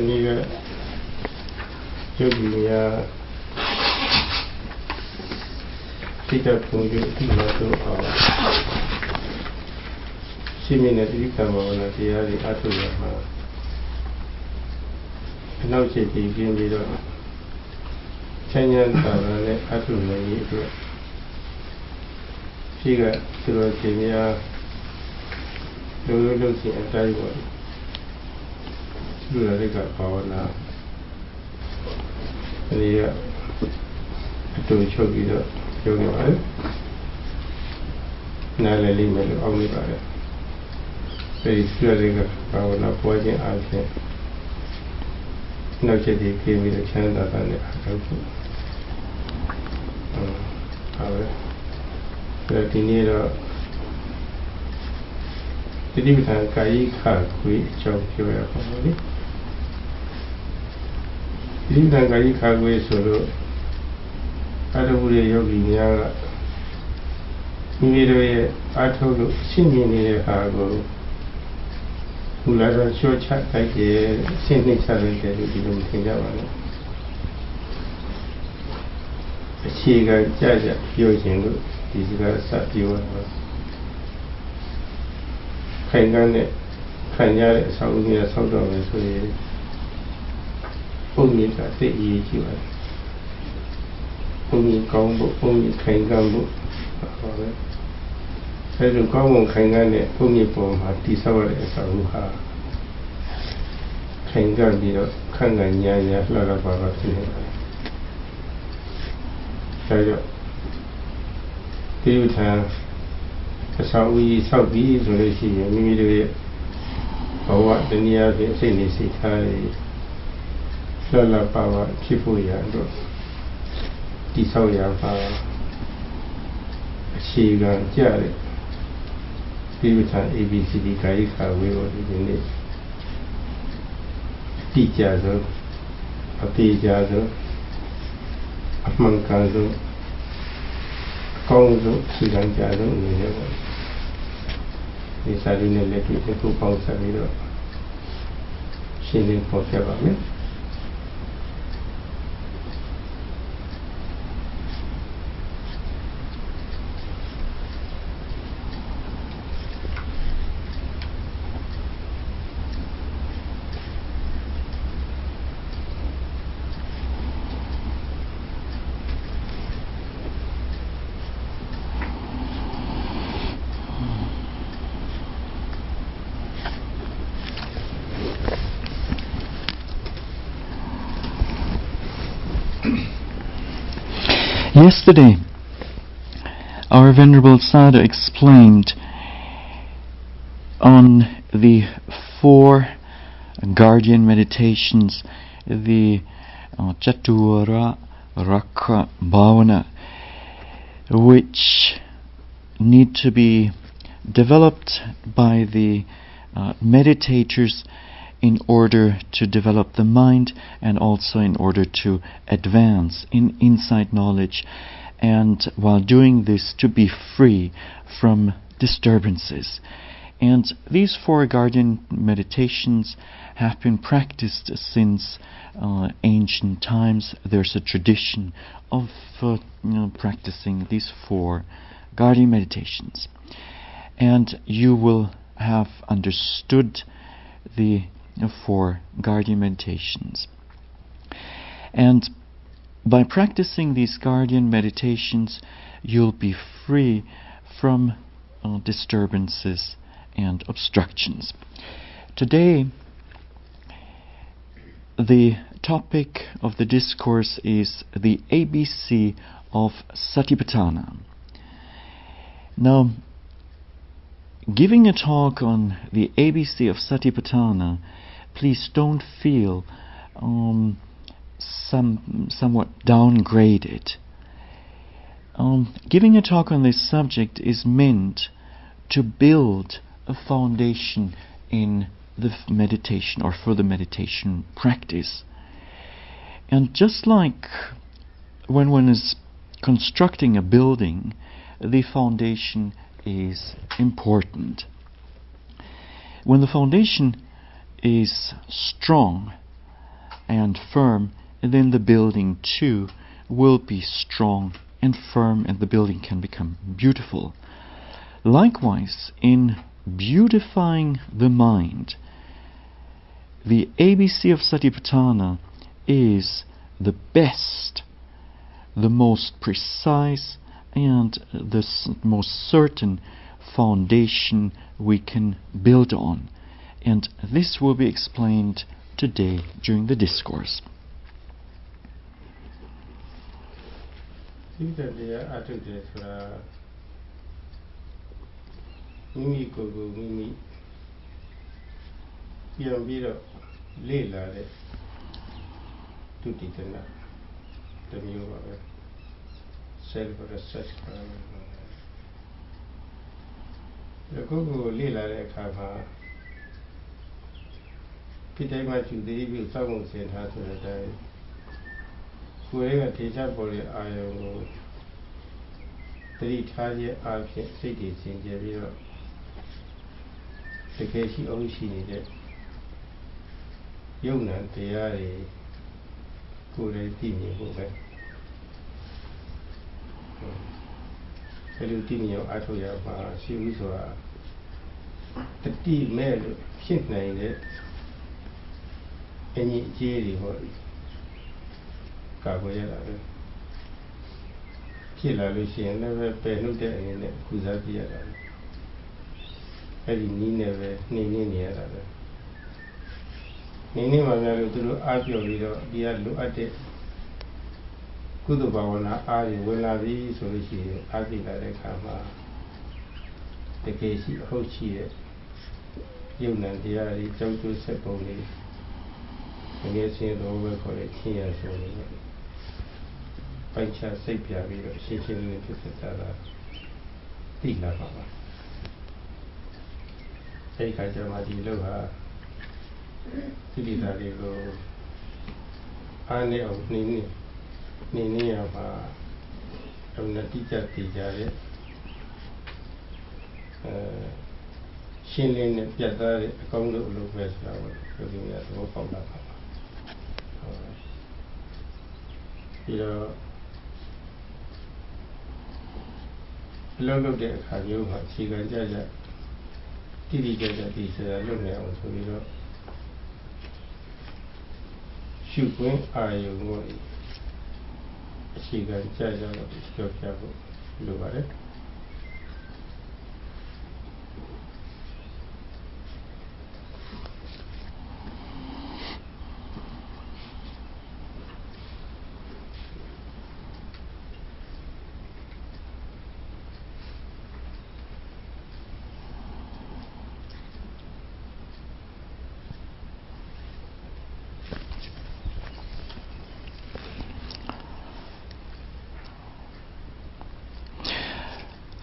နေ့ကယုတ်ဒီများစိတ်ဓာတ်ပုံကျအတိအမှန်ဆုံးအောင်ရှိမြင်တဲ့တိက္ခာဘာဝနာတရားတွေအထုရမှာအနောက်ကျတည်ပြင်းပြီးတော့ချမ်းသာတာနဲ့အထုနိုင်ရေးအတွက်ရှိကသူတော်ရှင်များလုံးစီအတိုင်းပေါ်လူရတဲ့ကဘာဝနာဒီကအတူချုပ်ပြီးတော့ပြောနေပါတယ်နားလည်လိမ့်မယ်လို့အောက်နေပါတယ်အဲဒီလူရတဲ့ကဘာဝနာပွားခြင်းအားဖြင့်နောက်ချက်ဒီပြေးပြီးချမ်းသာတာနဲ့အထောက်အကူဟုတ်ဒီနေ့တော့တိတိပ္ပံကာယိခခွေအကြောင်းပြောရပါမယ်လေတိတိပ္ပံကာယိခခွေဆိုတော့အတ္တဝိရယောဂီများကမိမိတို့ရဲ့အထုလို့ရှင်းမြင်နေတဲ့ဟာကိုဘုရားတော်ချောချတိုက်တယ်ရှင်းနှိမ့်ချလိုက်တယ်လို့ဒီလိုသင်ကြပါလို့အခြေခံကြကြပြောခြင်းလို့ဒီစကားစပြောရပါခိုင်ခံတဲ့ခံရတဲ့အဆောင်အဦးဆောက်တော်မယ်ဆိုရင်ပုံမြင်တာသိအရေးကြီးပါတယ်ပုံမြင်ကောင်းဖို့ပုံမြင်ခိုင်ခံဖို့ပါပဲအဲလိုကောင်းမွန်ခိုင်ခံတဲ့ပုံမြင်ပေါ်မှာတည်ဆောက်ရတဲ့အဆောင်အဦးဟာခိုင်ခံပြီးတော့ခံခံညာညာလှလှပါပါဖြစ်နေပါတယ်ဒါကြောင့်ဒီဥထာအဆောင်အဦးဆောက်ပြီးဆိုလို့ရှိရင်မိမိတို့ရဲ့ဘဝတနည်းအားဖြင့်စိတ်နေစိတ်ထားတွေလှလှပါပါဖြစ်ဖို့ရတော့ဒီဆောက်ရပါအခြေခံကြတဲ့ဒီဥထာ ABCD ကာယခါဝေဟောဒီနေ့တိကျဆုံးအသေးကြဆုံးအမှန်ကန်ဆုံးကောင်းဆုံးအခြေခံကြဆုံးအနေနဲ့ပေါ့ဒီစာရင်းနဲ့လက်တွေ့တစ်ခုပေါင်းစပ်ပြီးတော့ရှင်းလင်းပေါ်ပြပါမယ်Yesterday, our Venerable Sadhu explained on the 4 guardian meditations, the Chatura Rakha Bhavana, which need to be developed by the meditators in order to develop the mind and also in order to advance in insight knowledge, and while doing this to be free from disturbances. And these 4 guardian meditations have been practiced since ancient times. There's a tradition of practicing these 4 guardian meditations. And you will have understood the 4 guardian meditations. And by practicing these guardian meditations, you'll be free from disturbances and obstructions. Today, the topic of the discourse is the ABC of Satipatthana. Now, giving a talk on the ABC of Satipatthana, please don't feel somewhat downgraded. Giving a talk on this subject is meant to build a foundation in the meditation or for the meditation practice. And just like when one is constructing a building, the foundation is important. When the foundation is strong, and firm, then the building too will be strong and firm, and the building can become beautiful. Likewise, in beautifying the mind, the ABC of Satipatthana is the best, the most precise, and the most certain foundation we can build on. And this will be explained today during the discourse.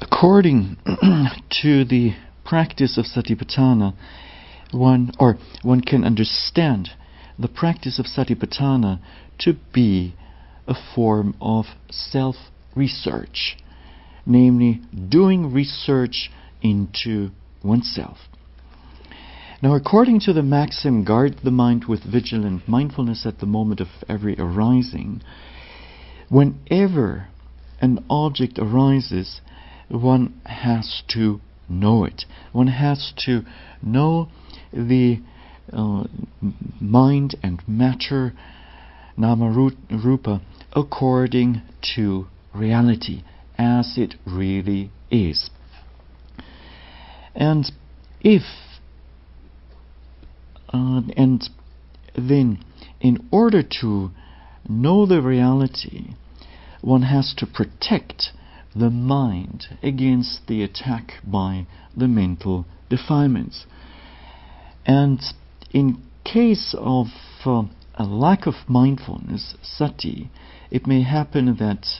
According to the practice of Satipatthana, one can understand the practice of Satipatthana to be a form of self-research, namely doing research into oneself. Now, according to the maxim, guard the mind with vigilant mindfulness at the moment of every arising, whenever an object arises, one has to know it. One has to know the mind and matter, nama rupa, according to reality, as it really is. And then, in order to know the reality, one has to protect the mind against the attack by the mental defilements. And in case of a lack of mindfulness, sati, it may happen that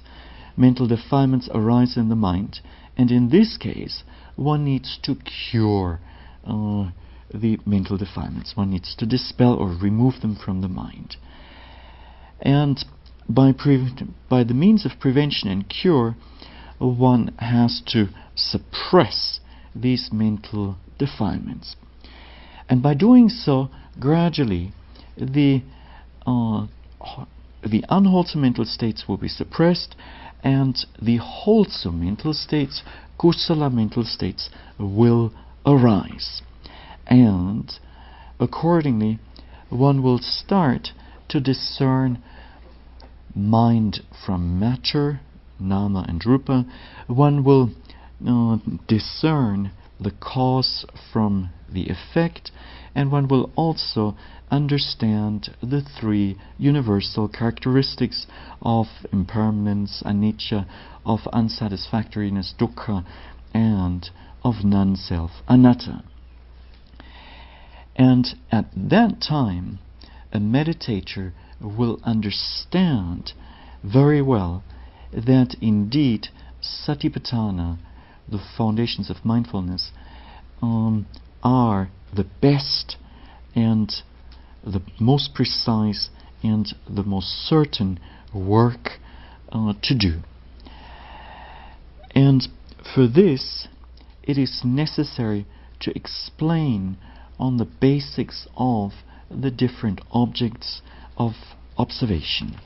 mental defilements arise in the mind, and in this case one needs to cure the mental defilements. One needs to dispel or remove them from the mind. And by the means of prevention and cure, one has to suppress these mental defilements. And by doing so, gradually the the unwholesome mental states will be suppressed, and the wholesome mental states, kusala mental states, will arise. And accordingly, one will start to discern mind from matter, nama and rupa. One will discern the cause from the effect, and one will also understand the three universal characteristics of impermanence, anicca, of unsatisfactoriness, dukkha, and of non-self, anatta. And at that time, a meditator will understand very well that indeed Satipatthana, the foundations of mindfulness, are the best and the most precise and the most certain work to do. And for this, it is necessary to explain on the basics of the different objects of observation.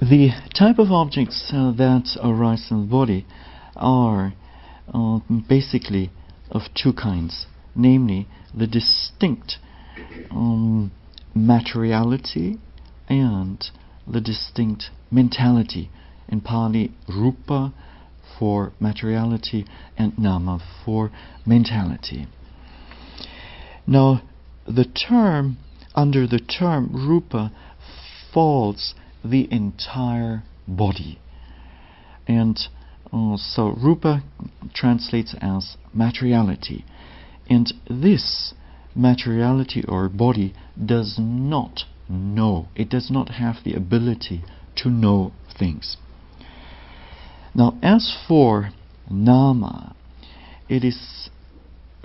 The type of objects that arise in the body are basically of two kinds, namely the distinct materiality and the distinct mentality. In Pali, rupa for materiality and nama for mentality. Now, under the term rupa falls the entire body. And so rupa translates as materiality. And this materiality or body does not know. It does not have the ability to know things. Now, as for nama,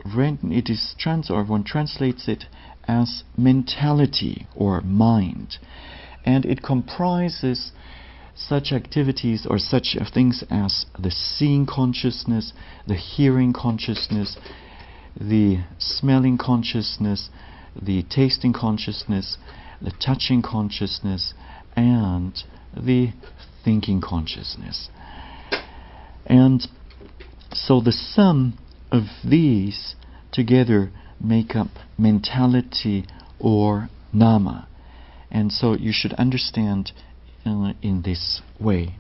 one translates it as mentality or mind. And it comprises such activities or such things as the seeing consciousness, the hearing consciousness, the smelling consciousness, the tasting consciousness, the touching consciousness, and the thinking consciousness. And so the sum of these together make up mentality or nama. And so you should understand in this way.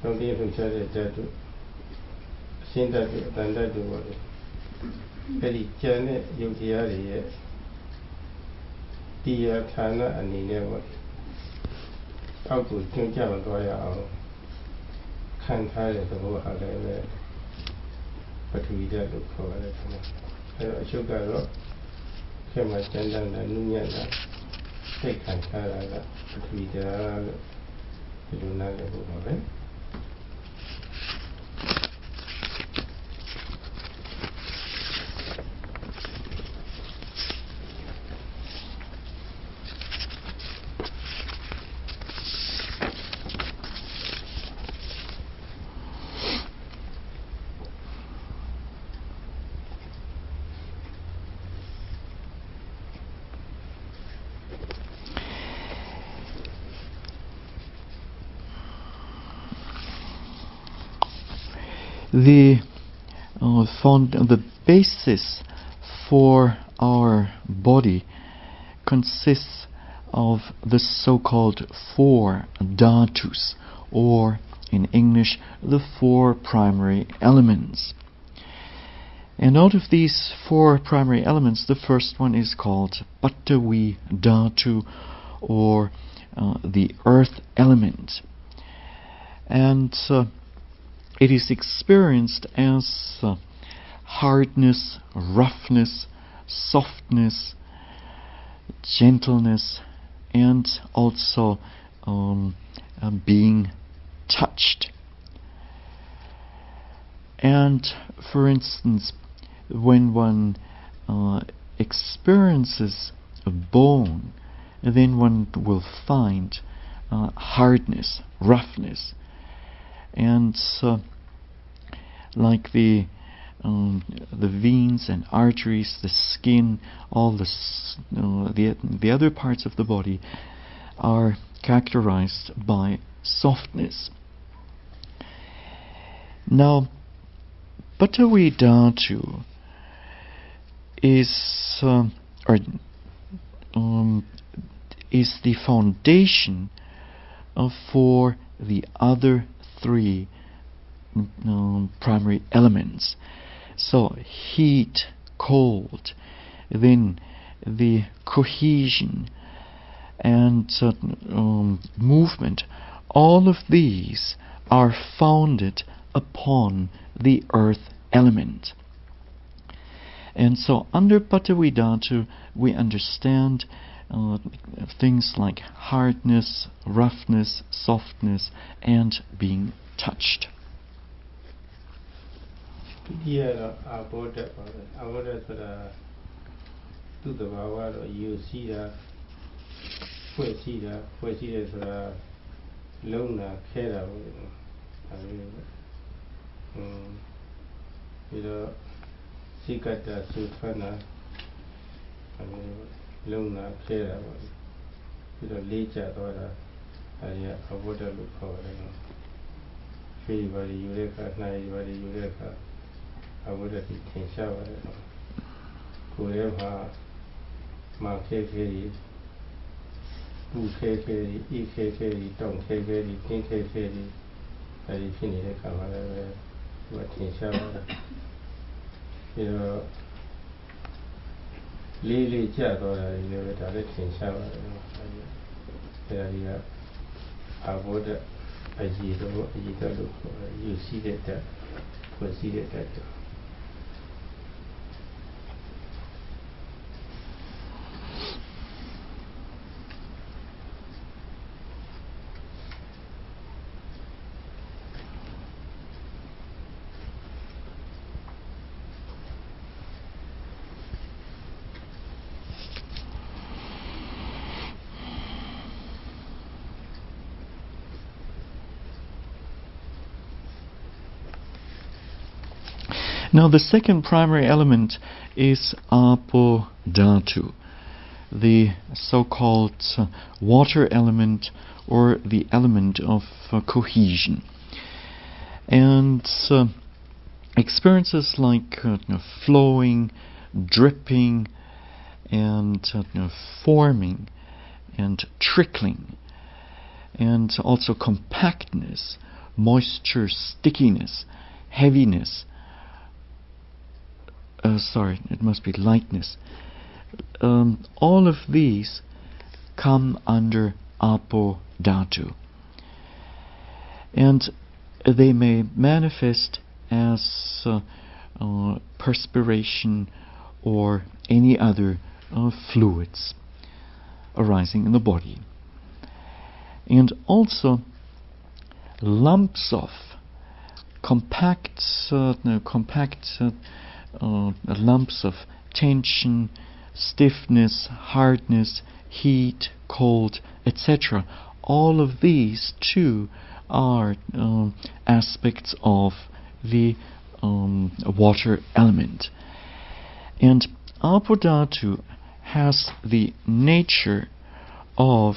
don't be able to share it that seen that than that do what very channel you hear it Tia Tana and Nina how to change out our can't hide it about how they but we did look for it. Sugar came at Jendan and Nunya take and carry that, but we did do not about it. The basis for our body consists of the so-called 4 dhatus, or in English, the 4 primary elements. And out of these 4 primary elements, the first one is called Patavi dhatu, or the earth element. And it is experienced as hardness, roughness, softness, gentleness, and also being touched. And for instance, when one experiences a bone, then one will find hardness, roughness, and like the veins and arteries, the skin, all the other parts of the body are characterized by softness. Now, Patavi dhatu is the foundation for the other 3 primary elements. So heat, cold, then the cohesion and movement, all of these are founded upon the earth element. And so under Patavi dhatu we understand things like hardness, roughness, softness, and being touched. Yeah, about that, to the Bava, you see that, we see that, Luna, Kera, Sikata, Sutana, Luna, Kera, Lecha, or a water look for everybody, Eureka, Nobody, Eureka. I would have been showered. Whoever Market, Boo Kay, E Kay, Don't Kay, Think Kay, I finished a cover, what in shower. You know, Lily Chat or I never direct in shower. There I would a look, you see that, proceeded that. Now the second primary element is Apo dhatu, the so-called water element, or the element of cohesion. And experiences like flowing, dripping, and forming, and trickling, and also compactness, moisture, stickiness, heaviness. It must be lightness. All of these come under Apo Dhatu. And they may manifest as perspiration or any other fluids arising in the body. And also lumps of compact lumps of tension, stiffness, hardness, heat, cold, etc. All of these too are aspects of the water element. And Apo Dhatu has the nature of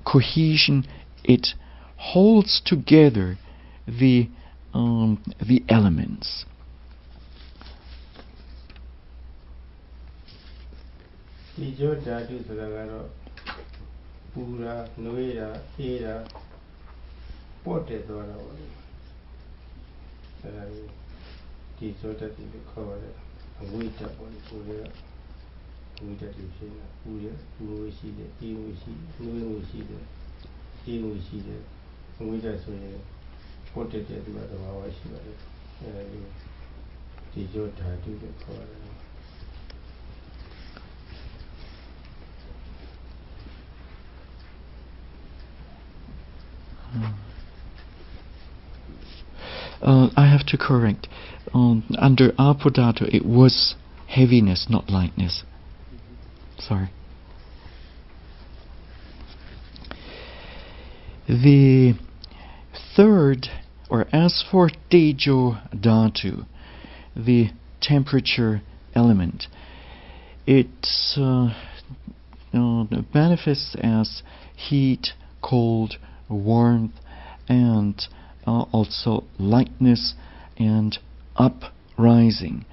cohesion. It holds together the elements. Tejo Dhatu Sadagaro Pura, Nuera, Era, Pote Dora. Tejo Dhatu cover a wait up on Pura, Wita Tina, Pura, Purushi, Nuishi, Timushi, Wita Soya, Pote Dora, Tejo Dhatu cover. I have to correct. Under Apo Dhatu, it was heaviness, not lightness. Sorry. The third, or as for Tejo Dhatu, the temperature element, it manifests as heat, cold, warmth, and also lightness and uprising.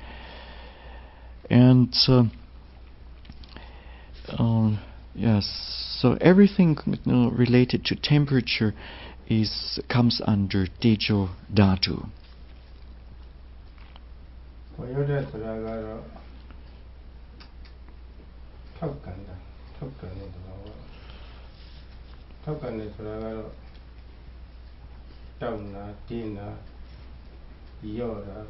And yes, so everything related to temperature comes under Tejo Dhatu. Tauna, Dina, Yoda,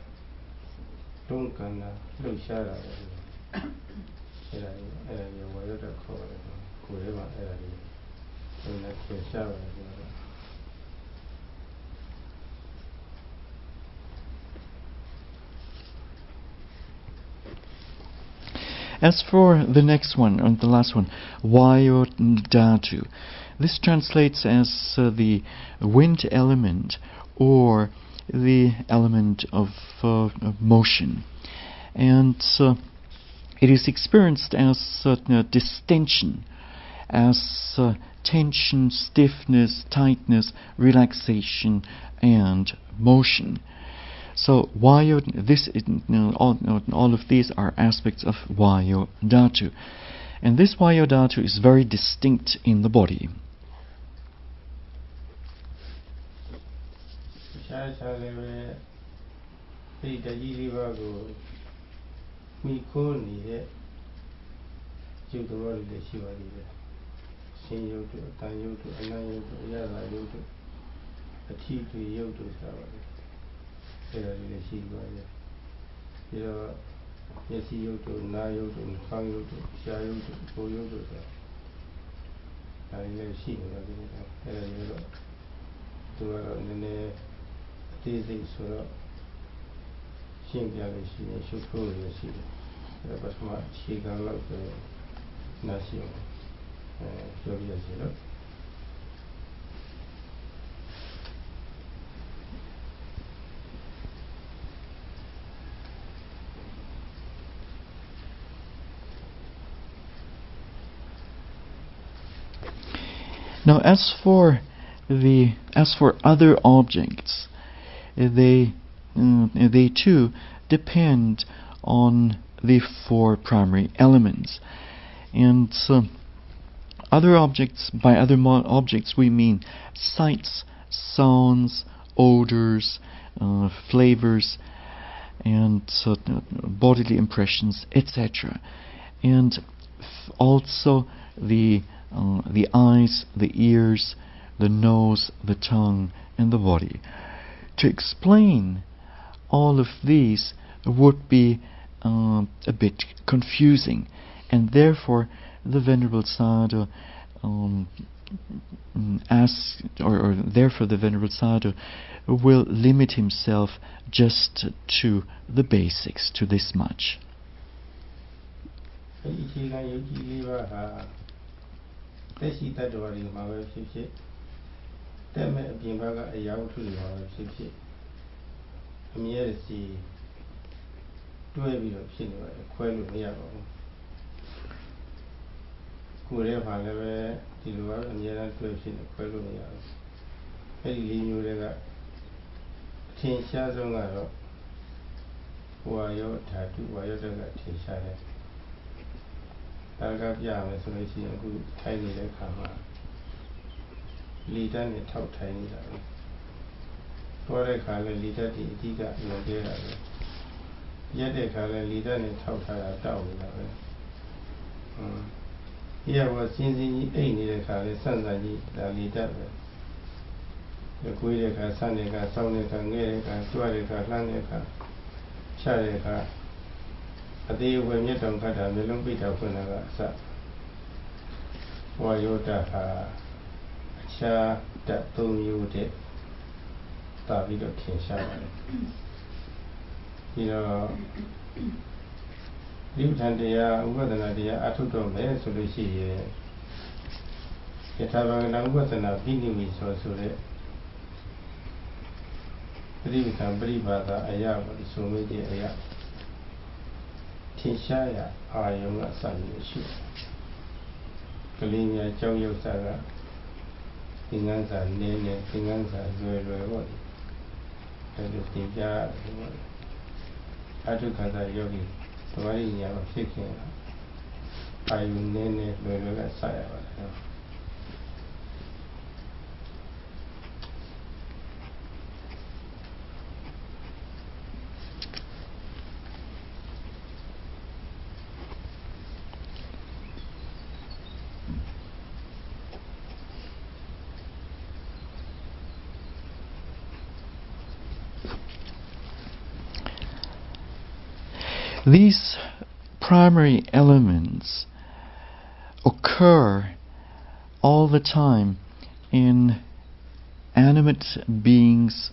Dunkana, Lushara, whatever call it, whoever area, and that's the shower. As for the next one, and the last one, Vayu Dhatu, this translates as the wind element or the element of motion. And it is experienced as distension, as tension, stiffness, tightness, relaxation, and motion. So Vayu, all of these are aspects of Vayu Dhatu. And this Vayu Dhatu is very distinct in the body. Now, as for other objects, they too depend on the four primary elements, and other objects, by other objects we mean sights, sounds, odors, flavors, and bodily impressions, etc. And also the eyes, the ears, the nose, the tongue, and the body. To explain all of these would be a bit confusing, and therefore the Venerable Sayadaw therefore the Venerable Sayadaw will limit himself just to the basics, to this much. Yeah, was since the Kali Sansaji, the leader. The Kuideka, Sandeka, Soundeka, Nereka, Tuareka, Landeka, Chareka. A day when you don't cut a melon bit of Punaga, Sat. Wayota, Cha, that told you did. David of Kinsha. You know. Lieutenant, what an idea I took on there, so they see it. Have a number and a beginning so that we can believe that I have so many aya. Tinshaya, I am not son issue. Kalinia, Chow Yosaga, Tinganza, Nene, Tinganza, very well. And the Tinja, I took as a yogi. Very young, picking. I will name it very side. These primary elements occur all the time in animate beings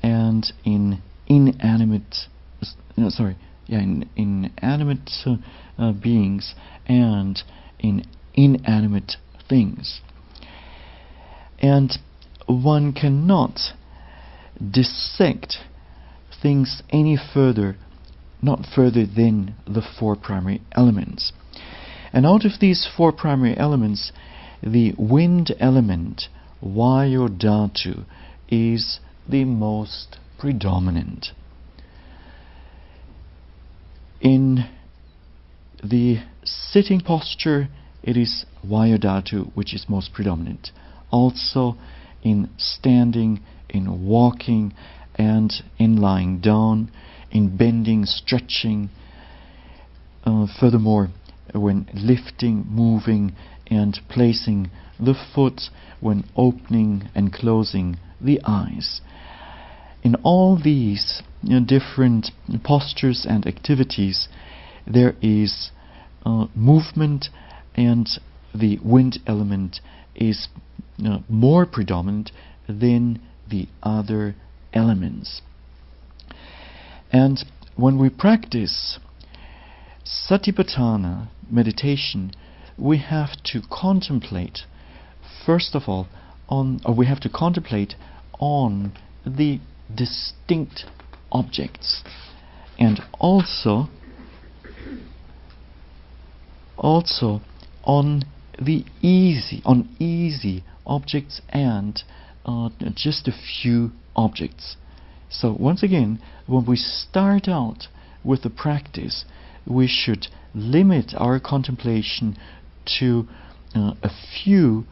and in inanimate beings and in inanimate things. And one cannot dissect things any further, not further than the four primary elements. And out of these four primary elements, the wind element, Vayodhatu, is the most predominant. In the sitting posture, it is Vayodhatu which is most predominant. Also in standing, in walking, and in lying down, in bending, stretching. Furthermore, when lifting, moving, and placing the foot, when opening and closing the eyes. In all these different postures and activities, there is movement, and the wind element is more predominant than the other elements. And when we practice Satipatthana meditation, we have to contemplate, first of all, on the distinct objects, and also on easy objects and just a few objects. So once again, when we start out with the practice, we should limit our contemplation to a few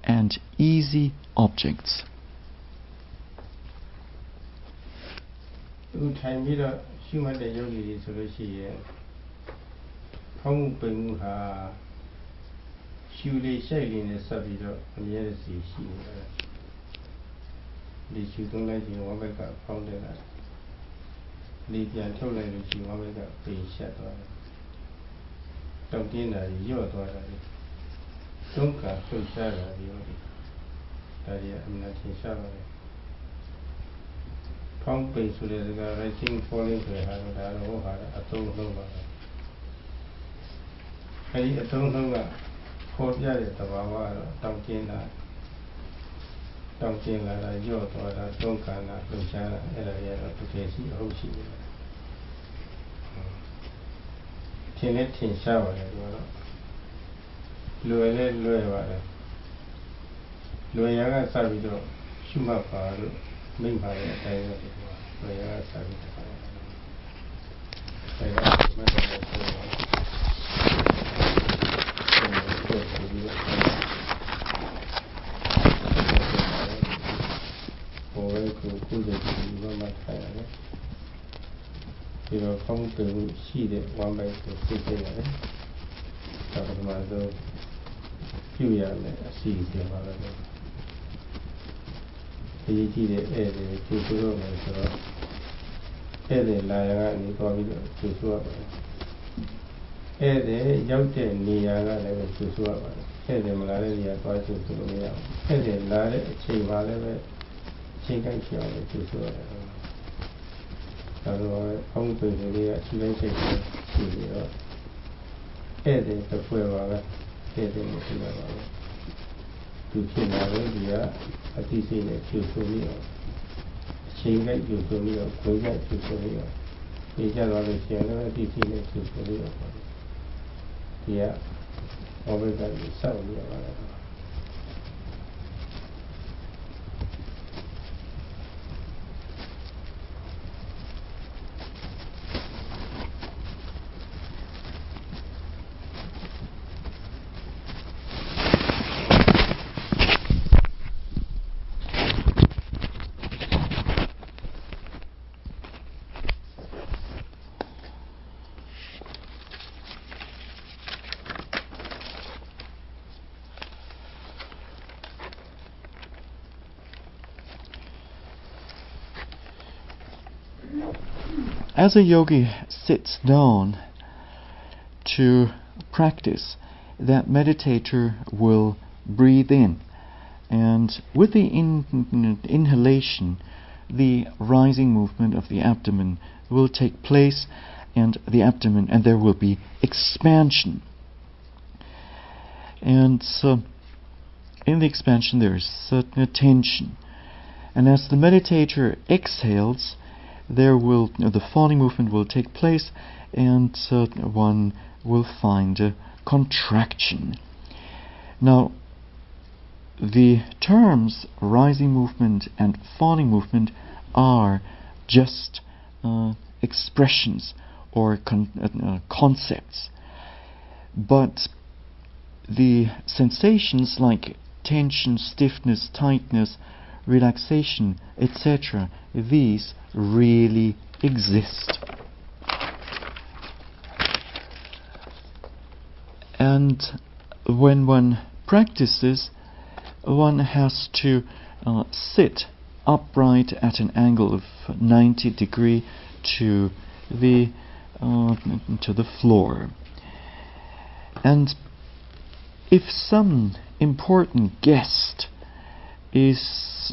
and easy objects. အခုထိုင်ပြီးတော့ရှုမှတ်တဲ့ယောဂီတွေဆိုလို့ရှိရင်ဖောင်းမှုပိန်မှုဟာရှုလေးရှိုက်လေးနဲ့ဆက်ပြီးတော့အမြဲတစေရှိနေတာဒီရှုသုံးလိုက်ခြင်းဝဘက်ကဖောင်းတယ်လားဒီပြန်ထုတ်လိုက်လို့ရှိရင်ဝဘက်ကပိန်ရှက်သွားတယ်တောက်တင်းတာညော့သွားတာသုံးကလှုပ်ရှားတာဒီလိုဒါရီအမှန်ထင်ရှားပါတယ်ဖောင်းပိန်ဆိုတဲ့က rising falling ဆိုတာဒါတော့ဟာအသုံးလုံးပါပဲအဲဒီအသုံးလုံးကပေါ်ပြတဲ့သဘာဝကတော့တောက်တင်းတာတောက်တင်းလာတာညော့သွားတာသုံးကလှုပ်ရှားတာအဲ့ဒါတွေကတော့တကယ်ရှိအဟုတ်ရှိတယ်ထင်နဲ့ထင်ရှားပါတယ်ဒီကတော့လွယ်လဲလွယ်ပါတယ်လွယ်ရကစပြီးတော့ရှုမှတ်ပါလို့မိန့်ပါတဲ့အတိုင်းပဲဒီကလွယ်ရကစပြီးတော့ပါတယ်အဲ့ဒါမှတ်တယ်ဆိုတော့ဘောဝဲကိုကုသိုလ်ကြီးဘာမှထိုင်ရတယ်ဒီတော့ကောင်းတယ်ရှိတဲ့ဝမ်းပိုင်းကိုသိသိရတယ်ဒါပထမဆုံးပြုရမယ်အစီအစဉ်ပါပဲအရေးကြီးတဲ့ဧည့်သည်ကျူဆိုရမယ်ဆိုတော့ဧည့်သည်လာရကနေသွားပြီးတော့ကျူဆိုရပါတယ်ဧည့်သည်ရောက်တဲ့နေရာကလည်းကျူဆိုရပါတယ်ဧည့်သည်မလာတဲ့နေရာသွားကျူဆိုလို့မရဘူးဧည့်သည်လာတဲ့အချိန်ပါလည်းပဲအချိန်ကိုက်ချအောင်ကျူဆိုရတယ်ဒါတော့အောင်းပေလေးကခြေလိုက်ချိန်ရှိပြီးတော့ဧည့်သည်တစ်ဖွဲ့ပါပဲဧည့်သည်မရှိပါဘူးသူဖြစ်လာလို့ဒီကအတိစိတ်နဲ့ကျူဆိုပြီးတော့အချိန်ကိုက်ကျူဆိုပြီးတော့ခွင့်ကိုက်ကျူဆိုပြီးတော့ဒီကြတော့လို့ရှိရင်လည်းအတိစိတ်နဲ့ကျူဆိုပြီးတော့ဒီကဘောဘက်ကစောက်နေရပါတယ် As a yogi sits down to practice, that meditator will breathe in, and with the inhalation, the rising movement of the abdomen will take place, and there will be expansion. And so, in the expansion there is certain tension, and as the meditator exhales, the falling movement will take place, and one will find a contraction. Now, the terms rising movement and falling movement are just expressions or concepts, but the sensations like tension, stiffness, tightness, relaxation, etc., these really exist. And when one practices, one has to sit upright at an angle of 90 degrees to the floor. And if some important guest is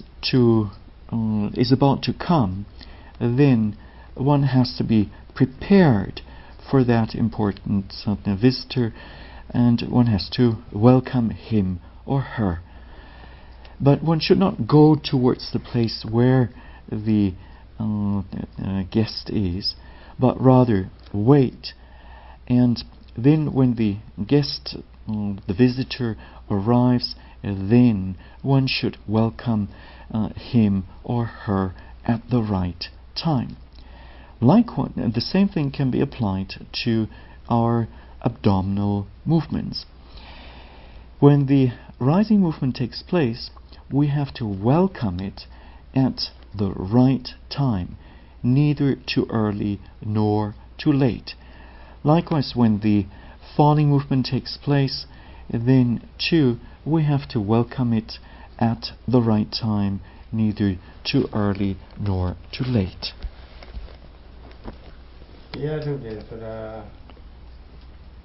about to come, then one has to be prepared for that important visitor, and one has to welcome him or her. But one should not go towards the place where the guest is, but rather wait, and then when the guest, the visitor arrives, then one should welcome him or her at the right time. Likewise, the same thing can be applied to our abdominal movements. When the rising movement takes place, we have to welcome it at the right time, neither too early nor too late. Likewise, when the falling movement takes place, then too we have to welcome it at the right time, neither too early nor too late. Yeah, okay, so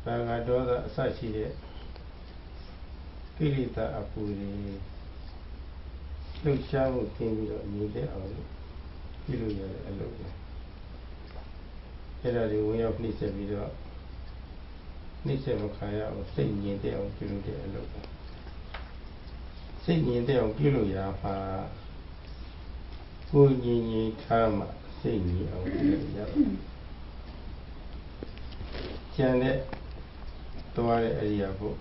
I do that such a Kirita Apuri, look shall came with the Kilu alone. Here are the way of Nisa video. Nisa Makaya or saying ye there on Kilu alone. Saying ye there on Kilu Yapa, going ye time, saying ye on Kilu. Janet, the one area book.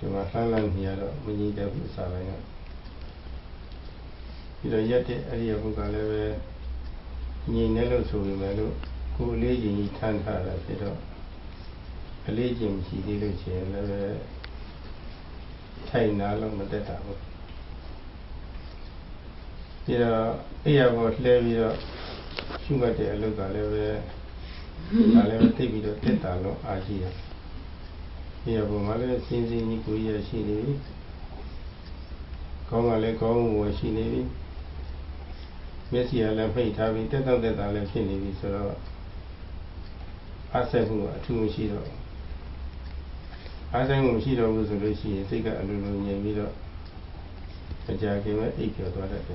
To my family here, we need a salary. You know, yet area book, I never knew Nello so we mellow, who lady can't have a fiddle. A lady, she did a chair, never time along with that. You know, here was levy, she got a look, I never take me to Tetalo, I hear. Here, Mother, since in Nikuya, she did. Come a lecon was she navy. Messi, I left it having 10,000 I left in navy, so I said, who are 2 machines. I said, Machida was a Lucy, take a little near me. A jack gave an acre to that.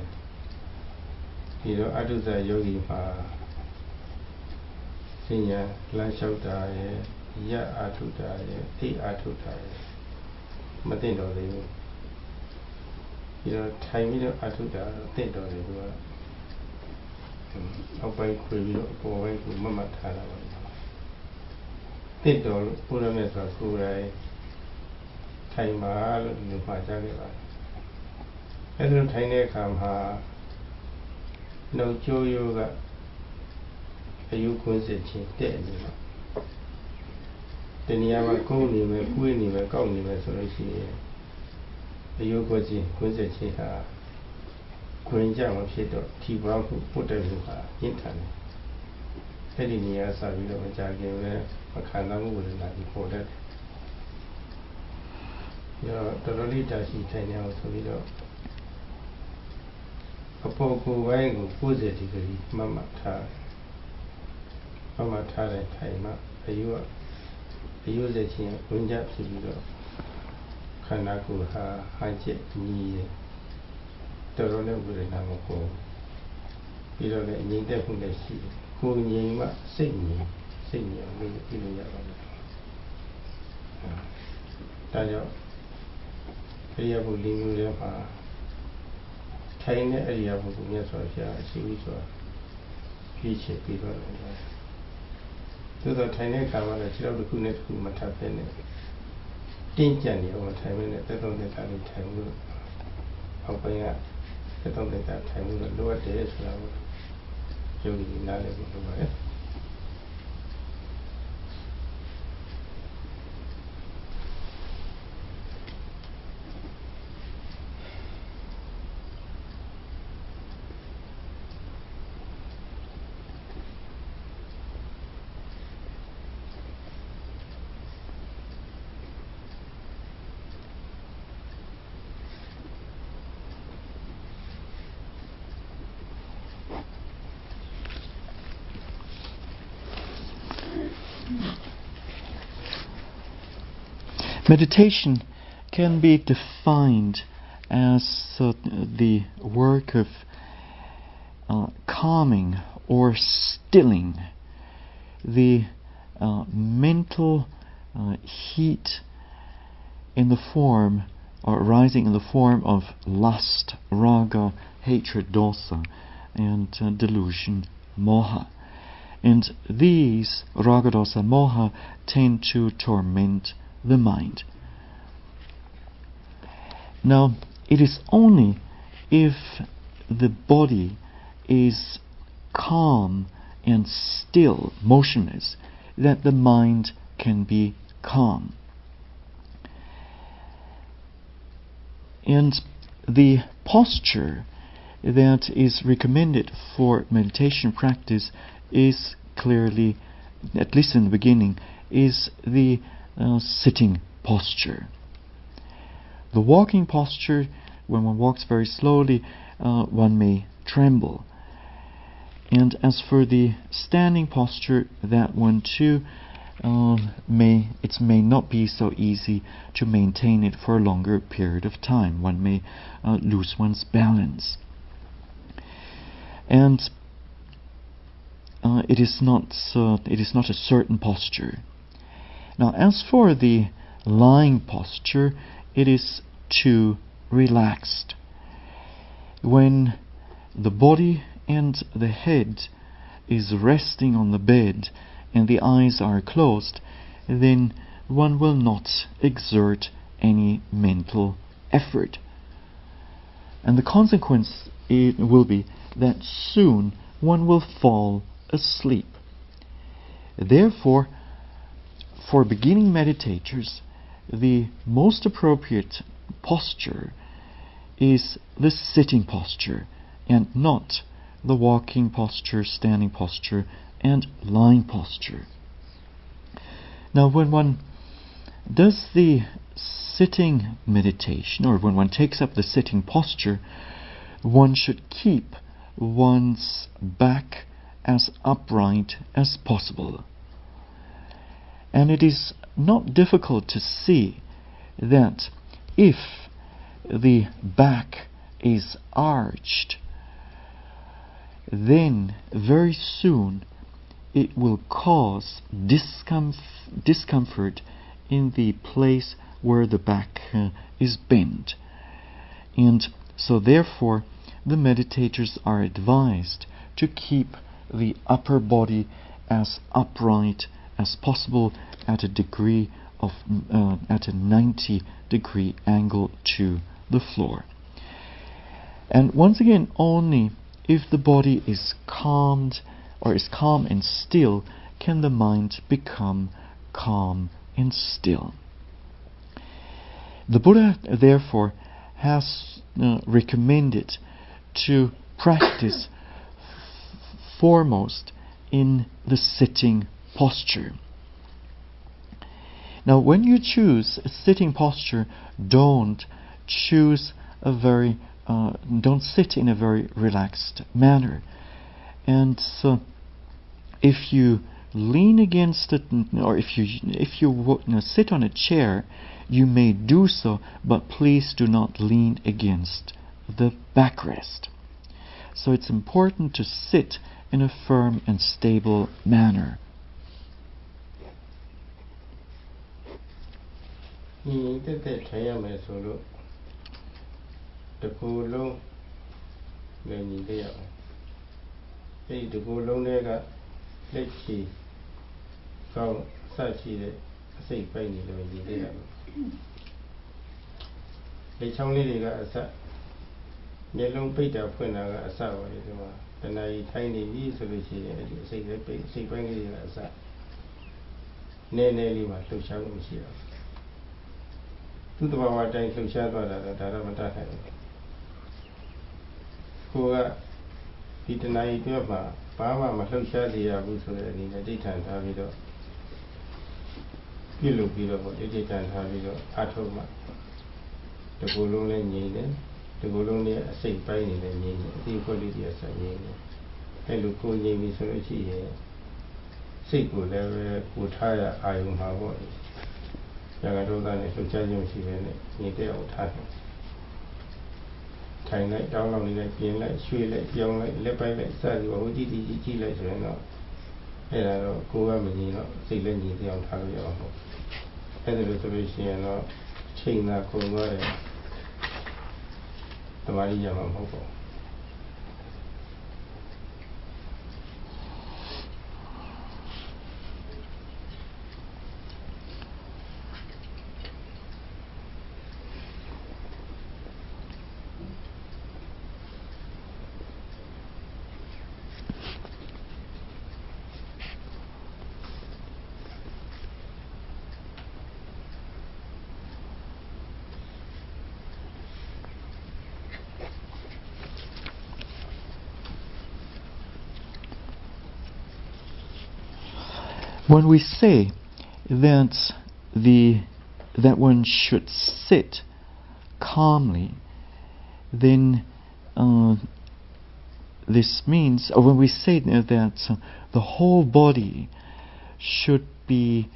You know, I do that yogi senior lunch out there, ya atuta, tea atuta, Matino. You know, time it atuta, think of it. I'll buy Quibio, go away to Mamma Tana. Think of Purames was who I time all in my jagger. As no tiny come ha, no joy yoga. You consider dead. Then you have a cone, a queen, a cone, a solution. You go see, consider Queen Jam of Shadow, T. Brown, who put a internet. Heading here, I will have a jagger, a kind of wood like before that. You know, the Lolita, she 10 years ago. A poor wang, who's it, Mamma Tar. Mamma Tara time up, a use it here, Punjab Sibido, Kanaku ha, Hajet, Ni, Torona with a Namako. You don't let me definitely see. Go Yima, sing, Iluya. Tayo, Riabu Limuya, Tiny area of Yasosha, she was future people. To the tiny camera, the children who net who might have been Tinjani over time in it, that on the time will open up, that on the time will lower days flower. Yogi Nale over it. Meditation can be defined as the work of calming or stilling the mental heat in the form or rising in the form of lust, raga, hatred, dosa, and delusion, moha. And these, raga, dosa, moha, tend to torment the mind. Now, it is only if the body is calm and still, motionless, that the mind can be calm. And the posture that is recommended for meditation practice is clearly, at least in the beginning, is the sitting posture. The walking posture, when one walks very slowly, one may tremble. And as for the standing posture, that one too may not be so easy to maintain it for a longer period of time. One may lose one's balance. And it is not a certain posture. Now, as for the lying posture, it is too relaxed. When the body and the head is resting on the bed and the eyes are closed, then one will not exert any mental effort. And the consequence will be that soon one will fall asleep. Therefore, for beginning meditators, the most appropriate posture is the sitting posture, and not the walking posture, standing posture, and lying posture. Now, when one does the sitting meditation, or when one takes up the sitting posture, one should keep one's back as upright as possible. And it is not difficult to see that if the back is arched, then very soon it will cause discomfort in the place where the back is bent. And so therefore the meditators are advised to keep the upper body as upright as possible at a 90-degree angle to the floor. And once again, only if the body is calmed or is calm and still can the mind become calm and still. The Buddha therefore has recommended to practice foremost in the sitting posture. Now, when you choose a sitting posture, don't choose don't sit in a very relaxed manner. And so, if you lean against it, or if you sit on a chair, you may do so, but please do not lean against the backrest. So it's important to sit in a firm and stable manner. ညီတက်တက်ထိုင်ရမယ်ဆိုလို့တကူလုံးလည်းညီတက်ရအောင်အဲဒီတကူလုံးတွေကလက်ချီကောင်းစရှိတဲ့အစိတ်ပိုင်းတွေလည်းညီတက်ရမယ်လက်ချောင်းလေးတွေကအစမျက်လုံးပိတ်တာဖွင့်တာကအစပါလေဒီမှာတဏှာကြီးထိုင်နေပြီဆိုလို့ရှိရင်အဲဒီအစိတ်လေးပိတ်အစိတ်ပိုင်းလေးတွေကအစနည်းနည်းလေးမှလှုပ်ရှားမှုရှိတာ သူ့တဘာဝတိုင်းလှုပ်ရှားသွားတာတော့ဒါတော့မတတ်နိုင်ဘူးကိုကဒီတဏှာကြီးပြောမှာဘာမှမလှုပ်ရှားစေရဘူးဆိုတဲ့အနေနဲ့ဒိဋ္ဌံထားပြီးတော့ပြုလုပ်ပြီးတော့ဒိဋ္ဌံထားပြီးတော့အားထုတ်မှတကူလုံးလည်းငြိမ်တယ်တကူလုံးလည်းအစိတ်ပိုင်းနေလည်းငြိမ်တယ်အဒီခွက်လေးကြီးဆက်ငြိမ်တယ်အဲလိုကိုငြိမ်ပြီဆိုလို့ရှိရင်စိတ်ကိုလည်းပဲကိုထားရအာယုံမှာပေါ့ ရာဂဒုက္ခနဲ့လှုပ်ရှားခြင်းရှိပဲနဲ့ညီတဲ့အောင်ထားတယ်ထိုင်လိုက်တောင်းလောက်နေလိုက်ပြင်လိုက်ရွှေ့လိုက်ပြောင်းလိုက်လက်ပိုင်းလိုက်စသည်ဟိုကြည့်လိုက်ဆိုရင်တော့အဲ့ဒါတော့ကိုယ်ကမညီတော့စိတ်လည်းညီတဲ့အောင်ထားလို့ရအောင်ပေါ့အဲ့ဒါလို့ဆိုလို့ရှိရင်တော့ချိန်သာကုန်သွားတယ်တမာရီရမှာမဟုတ်ပါဘူး Now When we say that one should sit calmly, then this means, or when we say that the whole body should be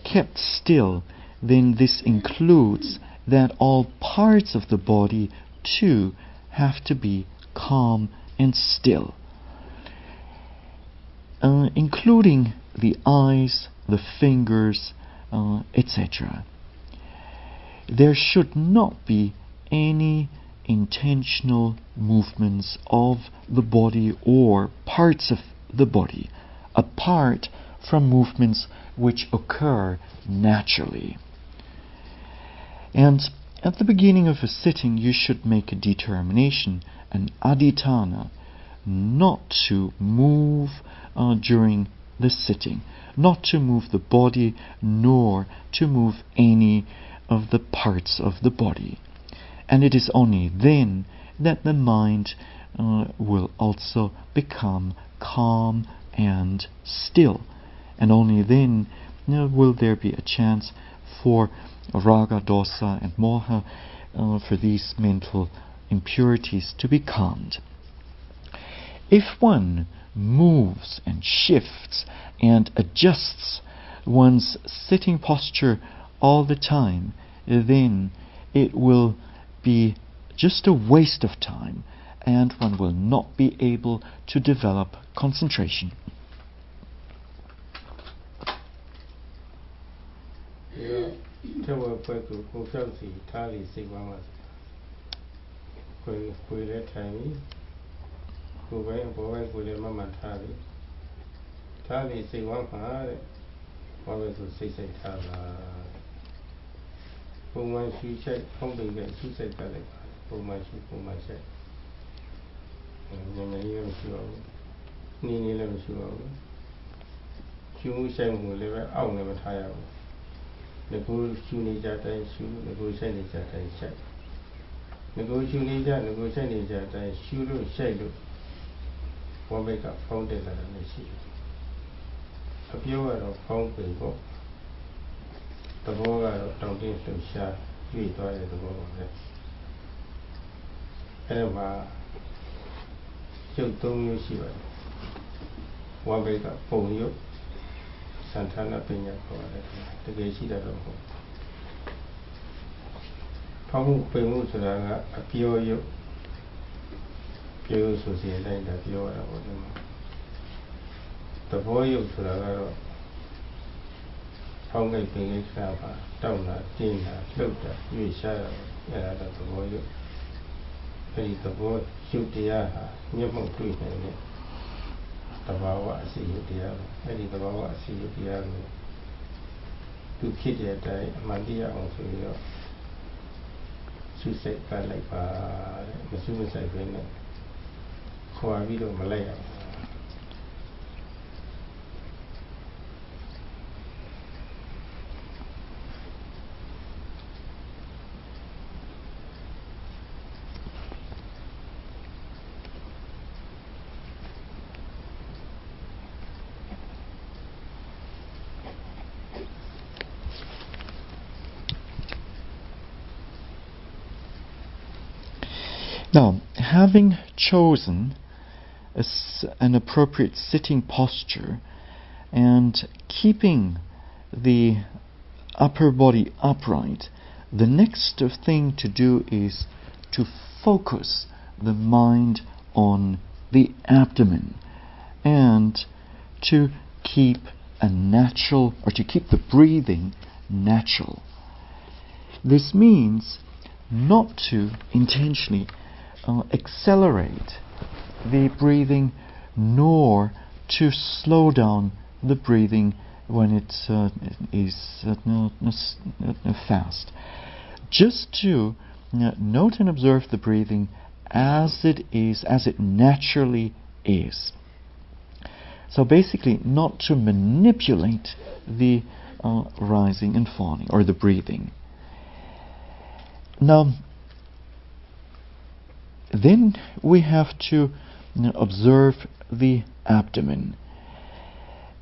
kept still, then this includes that all parts of the body too have to be calm and still, including the eyes, the fingers, etc. There should not be any intentional movements of the body or parts of the body apart from movements which occur naturally. And at the beginning of a sitting, you should make a determination, an adhitthana, not to move during the sitting, not to move the body, nor to move any of the parts of the body. And it is only then that the mind will also become calm and still. And only then will there be a chance for raga, dosa and moha, for these mental impurities to be calmed. If one moves and shifts and adjusts one's sitting posture all the time, then it will be just a waste of time, and one will not be able to develop concentration. Now, having chosen an appropriate sitting posture and keeping the upper body upright, the next thing to do is to focus the mind on the abdomen and to keep the breathing natural. This means not to intentionally accelerate the breathing, nor to slow down the breathing when it is fast. Just to note and observe the breathing as it is, as it naturally is. So basically, not to manipulate the rising and falling, or the breathing. Now, then we have to observe the abdomen.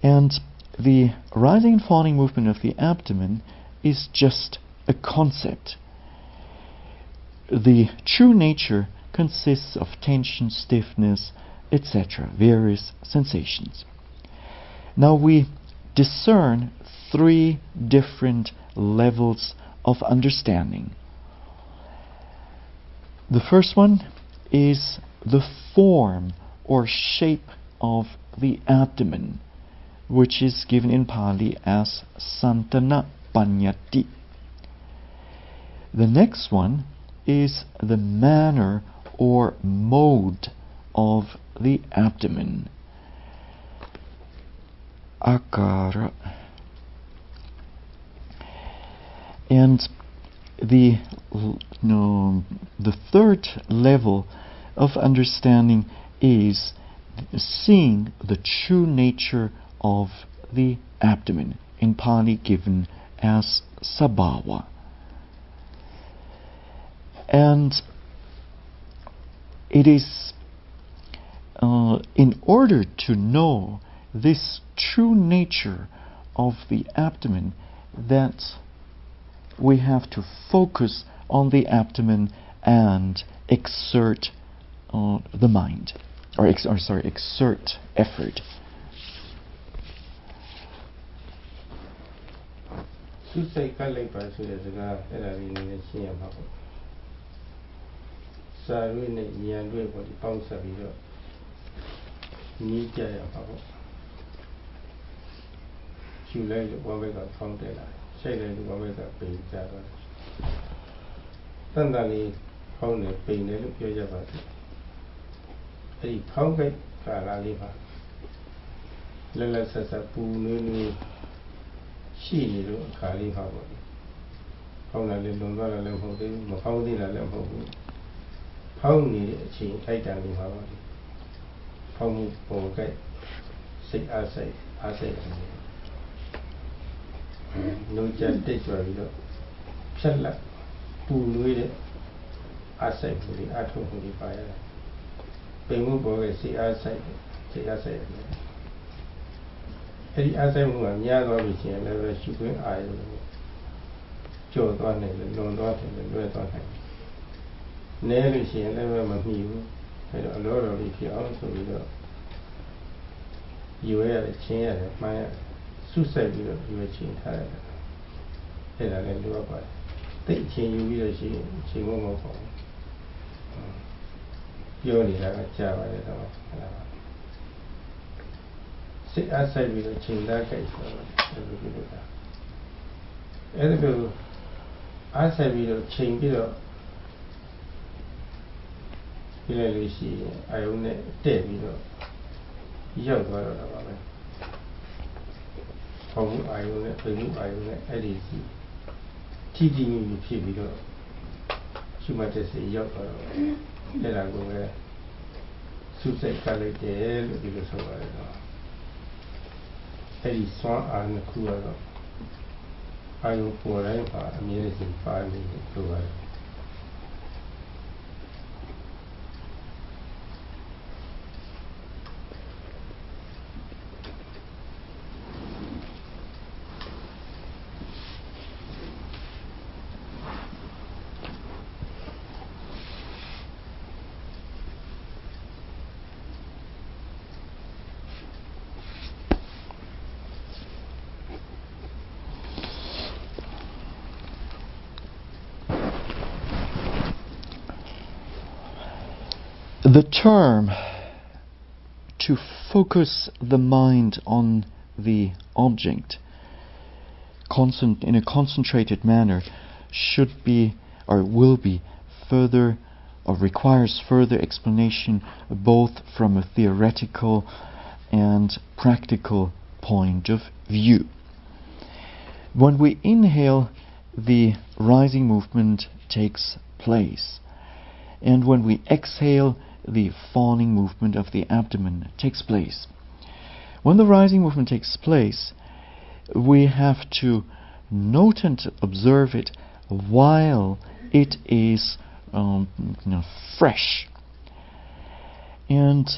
And the rising and falling movement of the abdomen is just a concept. The true nature consists of tension, stiffness, etc., various sensations. Now we discern three different levels of understanding. The first one is the form or shape of the abdomen, which is given in Pali as Santana Panyati. The next one is the manner or mode of the abdomen, Akara. And the third level of understanding is seeing the true nature of the abdomen, in Pali given as Sabhava. And it is in order to know this true nature of the abdomen that we have to focus on the abdomen and exert the mind, exert effort. The term to focus the mind on the object in a concentrated manner should be or will be further or requires further explanation both from a theoretical and practical point of view. When we inhale, the rising movement takes place, and when we exhale, the falling movement of the abdomen takes place. When the rising movement takes place, we have to note and observe it while it is fresh. And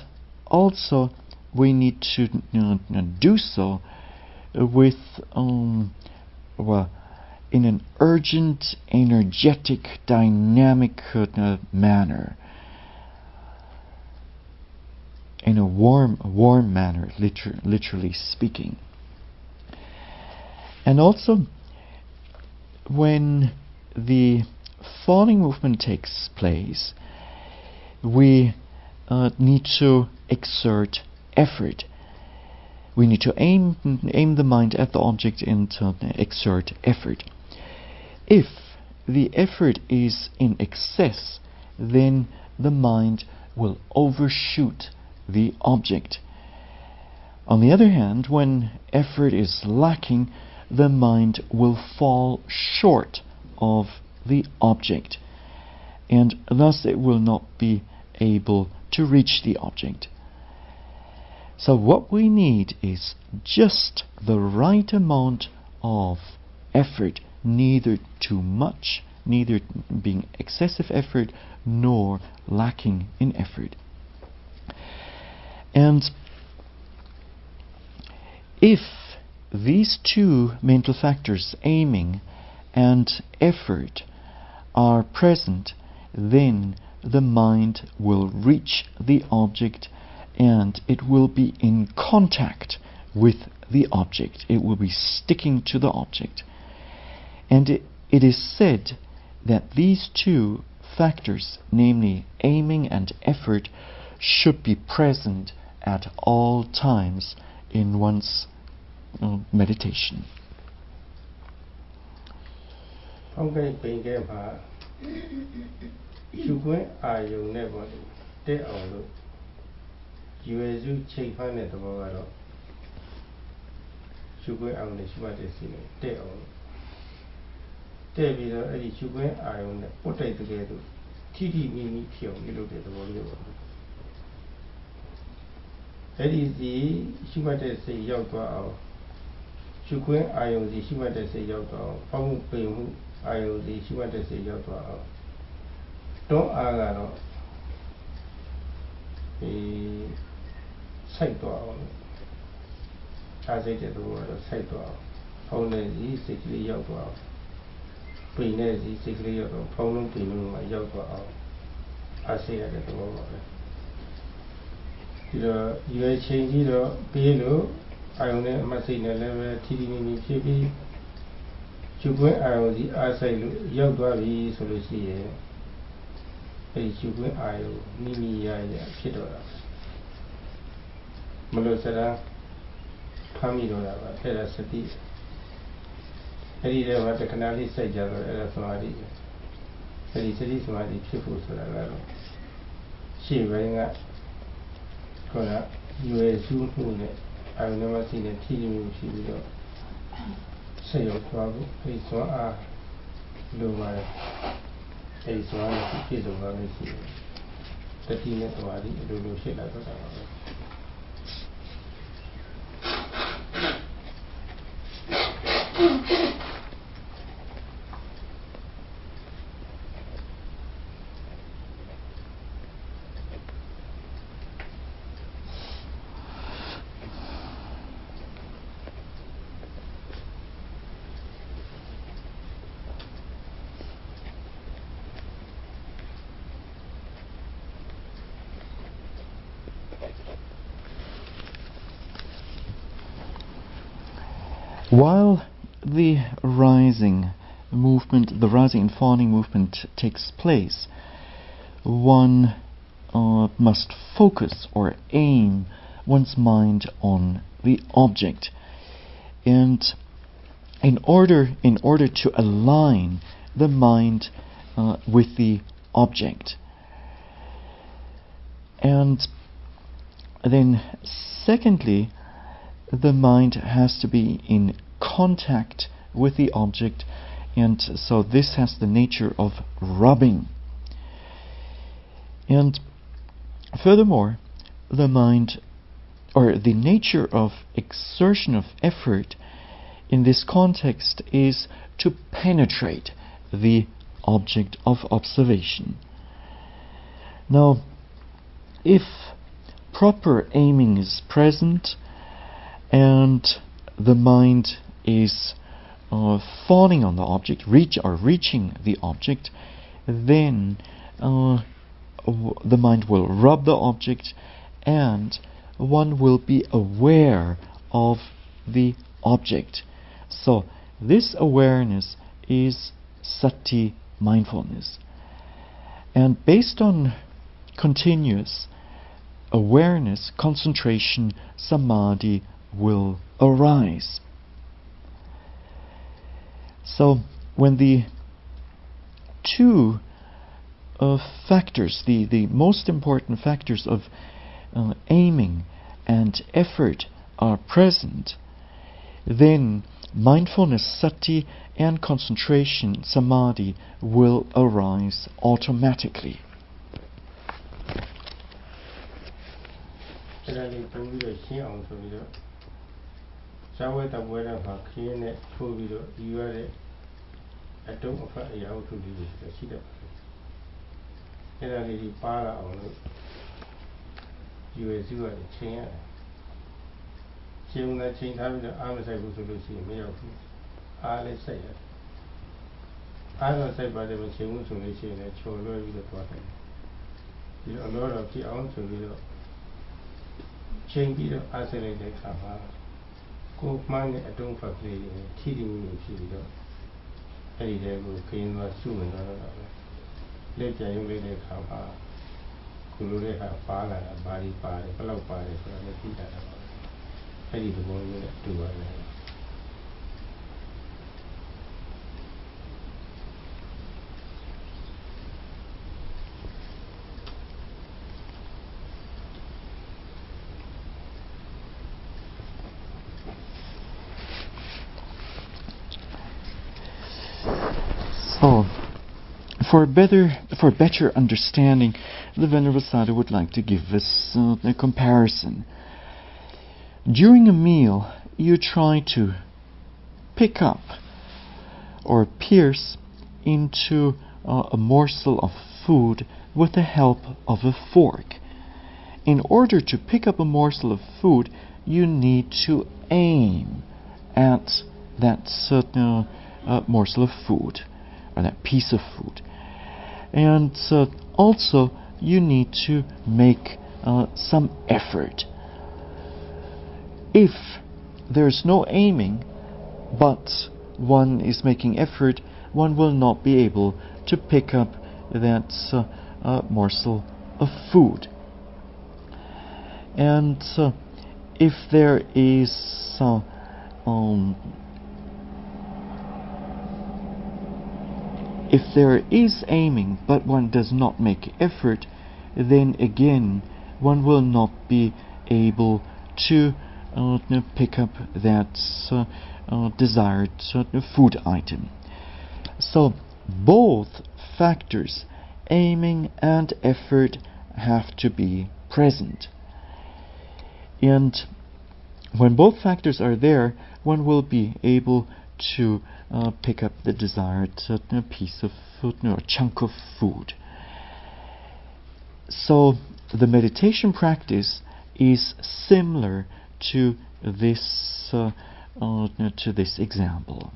also we need to do so with well, in an urgent, energetic, dynamic manner, in a warm manner, literally speaking. And also, when the falling movement takes place, we need to exert effort. We need to aim the mind at the object and exert effort. If the effort is in excess, then the mind will overshoot the object. On the other hand, when effort is lacking, the mind will fall short of the object, and thus it will not be able to reach the object. So what we need is just the right amount of effort, neither too much, neither being excessive effort nor lacking in effort. And if these two mental factors, aiming and effort, are present, then the mind will reach the object and it will be in contact with the object. It will be sticking to the object. And it is said that these two factors, namely aiming and effort, should be present at all times in one's meditation. While the rising movement, the rising and falling movement takes place, one must focus or aim one's mind on the object, and in order to align the mind with the object. And then secondly, the mind has to be in contact with the object, and so this has the nature of rubbing. And furthermore, the mind, or the nature of exertion of effort in this context, is to penetrate the object of observation. Now, if proper aiming is present and the mind is falling on the object, reaching the object, then the mind will rub the object, and one will be aware of the object. So this awareness is sati, mindfulness. And based on continuous awareness, concentration, samadhi will arise. So when the two factors, the most important factors of aiming and effort are present, then mindfulness, sati, and concentration, samadhi, will arise automatically. So, for better understanding, the Venerable Sayadaw would like to give us a comparison. During a meal, you try to pick up or pierce into a morsel of food with the help of a fork. In order to pick up a morsel of food, you need to aim at that certain morsel of food, or that piece of food. And also you need to make some effort. If there's no aiming, but one is making effort, one will not be able to pick up that morsel of food. And if there is aiming, but one does not make effort, then again one will not be able to pick up that desired food item. So both factors, aiming and effort, have to be present. And when both factors are there, one will be able to pick up the desired piece of food or chunk of food. So the meditation practice is similar to this example.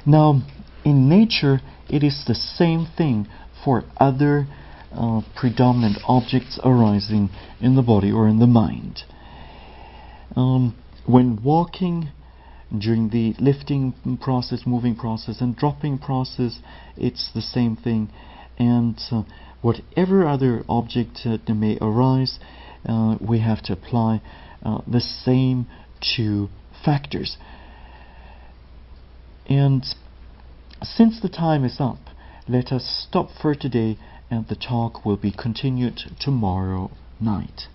Now, in nature, it is the same thing for other predominant objects arising in the body or in the mind. When walking, during the lifting process, moving process, and dropping process, it's the same thing. And whatever other object may arise, we have to apply the same to factors. And since the time is up, let us stop for today, and the talk will be continued tomorrow night.